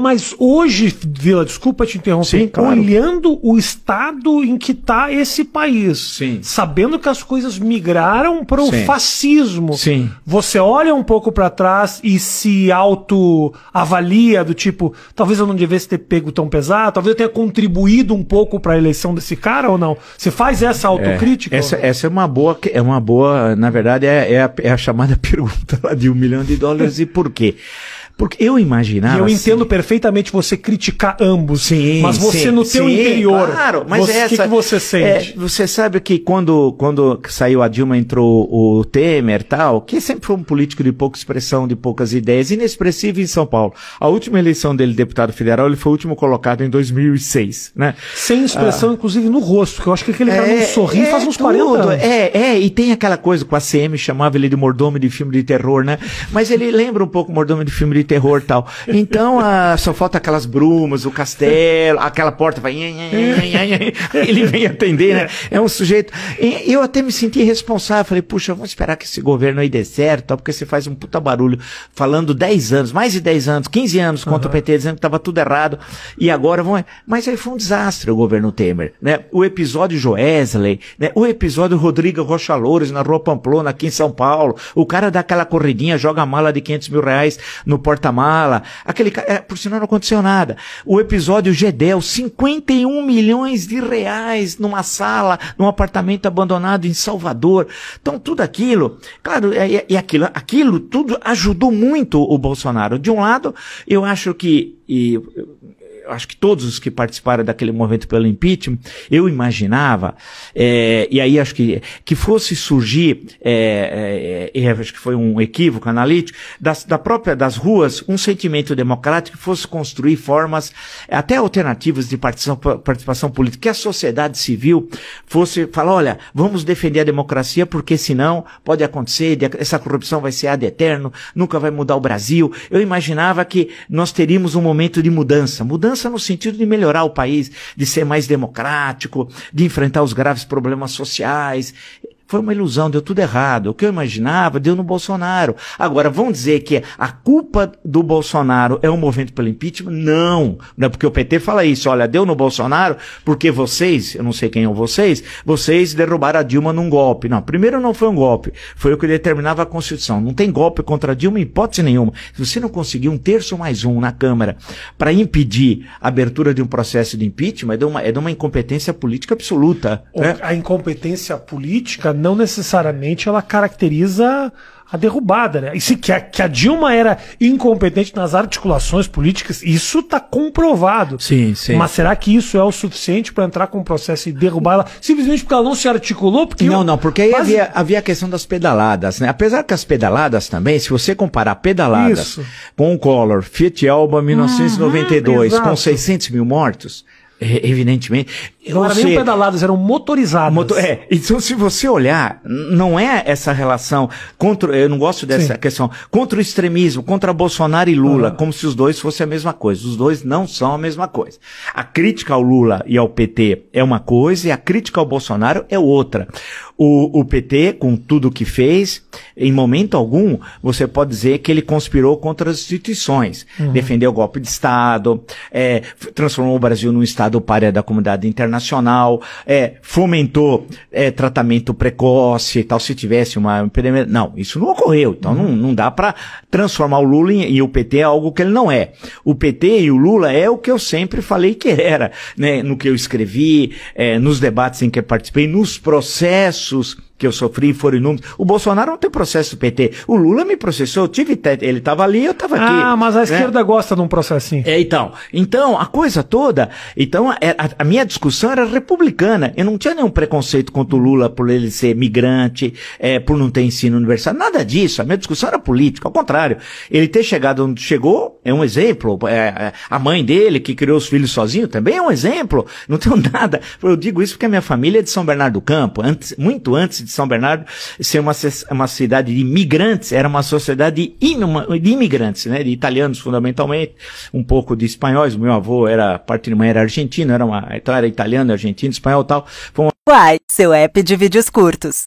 Mas hoje, Vila, desculpa te interromper, sim, claro, olhando o estado em que está esse país, sim, sabendo que as coisas migraram para o sim, fascismo, sim, você olha um pouco para trás e se autoavalia do tipo, talvez eu não devesse ter pego tão pesado, talvez eu tenha contribuído um pouco para a eleição desse cara ou não? Você faz essa autocrítica? Essa é uma boa, na verdade, é a chamada pergunta lá de $1 milhão e por quê? Porque eu imaginava... E eu entendo perfeitamente você criticar ambos, sim, mas você no teu interior, claro, mas o que você sente? Você sabe que quando saiu a Dilma, entrou o Temer tal, que sempre foi um político de pouca expressão, de poucas ideias, inexpressivo em São Paulo. A última eleição dele, deputado federal, ele foi o último colocado em 2006, né? Sem expressão, inclusive, no rosto, que eu acho que aquele cara não sorri faz uns 40 anos. E tem aquela coisa que o ACM chamava ele de mordomo de filme de terror, né? Mas ele lembra um pouco mordomo de filme de terror e tal. Então, só falta aquelas brumas, o castelo, aquela porta vai... ele vem atender, né? É um sujeito... Eu até me senti responsável. Falei, puxa, vamos esperar que esse governo aí dê certo, porque você faz um puta barulho falando 10 anos, mais de 10 anos, 15 anos contra o PT, dizendo que estava tudo errado, e agora vão... Mas aí foi um desastre o governo Temer, né? O episódio Joesley, né? O episódio Rodrigo Rocha Loures na Rua Pamplona, aqui em São Paulo, o cara dá aquela corridinha, joga a mala de R$500 mil no porta-mala, aquele cara, por sinal não aconteceu nada. O episódio Gedel, R$51 milhões numa sala, num apartamento abandonado em Salvador. Então tudo aquilo, claro, aquilo tudo ajudou muito o Bolsonaro. De um lado, eu acho que todos os que participaram daquele movimento pelo impeachment, eu imaginava, e aí acho que fosse surgir, acho que foi um equívoco analítico, das ruas, um sentimento democrático que fosse construir formas, até alternativas de participação política, que a sociedade civil fosse falar, olha, vamos defender a democracia, porque senão pode acontecer, essa corrupção vai ser ad eterno, nunca vai mudar o Brasil. Eu imaginava que nós teríamos um momento de mudança no sentido de melhorar o país, de ser mais democrático, de enfrentar os graves problemas sociais. Foi uma ilusão, deu tudo errado. O que eu imaginava deu no Bolsonaro. Agora, vão dizer que a culpa do Bolsonaro é o movimento pelo impeachment? Não. Não é porque o PT fala isso. Olha, deu no Bolsonaro porque vocês, eu não sei quem são vocês derrubaram a Dilma num golpe. Não, primeiro não foi um golpe. Foi o que determinava a Constituição. Não tem golpe contra a Dilma em hipótese nenhuma. Se você não conseguir 1/3 na Câmara para impedir a abertura de um processo de impeachment, é de uma incompetência política absoluta. Né? A incompetência política não necessariamente ela caracteriza a derrubada, né? E se que a Dilma era incompetente nas articulações políticas, isso está comprovado. Sim, sim. Mas será que isso é o suficiente para entrar com o processo e derrubar ela simplesmente porque ela não se articulou? Porque porque aí havia a questão das pedaladas, né? Apesar que as pedaladas também, se você comparar pedaladas com o Collor, Fiat Alba 1992, com 600 mil mortos, evidentemente... Não eram nem pedaladas, eram motorizadas. Então se você olhar, não é essa relação contra, eu não gosto dessa questão, contra o extremismo, contra Bolsonaro e Lula, como se os dois fossem a mesma coisa. Os dois não são a mesma coisa. A crítica ao Lula e ao PT é uma coisa e a crítica ao Bolsonaro é outra. O PT, com tudo que fez, em momento algum, você pode dizer que ele conspirou contra as instituições. Defendeu o golpe de Estado, transformou o Brasil num Estado pária da comunidade internacional, fomentou tratamento precoce e tal, se tivesse uma epidemia. Não, isso não ocorreu. Então não dá para transformar o Lula e o PT em algo que ele não é. O PT e o Lula é o que eu sempre falei que era, né? No que eu escrevi, nos debates em que eu participei, nos processos que eu sofri, foram inúmeros. O Bolsonaro não tem processo do PT. O Lula me processou, ele estava ali, eu estava aqui. Mas a esquerda gosta de um processinho. Então, a coisa toda, a minha discussão era republicana. Eu não tinha nenhum preconceito contra o Lula por ele ser migrante, por não ter ensino universitário, nada disso. A minha discussão era política, ao contrário. Ele ter chegado onde chegou é um exemplo. A mãe dele, que criou os filhos sozinho, também é um exemplo. Não tenho nada. Eu digo isso porque a minha família é de São Bernardo do Campo, muito antes de São Bernardo ser uma cidade de imigrantes, era uma sociedade de imigrantes, né, de italianos fundamentalmente, um pouco de espanhóis. O meu avô parte de mãe era argentino, então era italiano, argentino, espanhol e tal. Uai, seu app de vídeos curtos.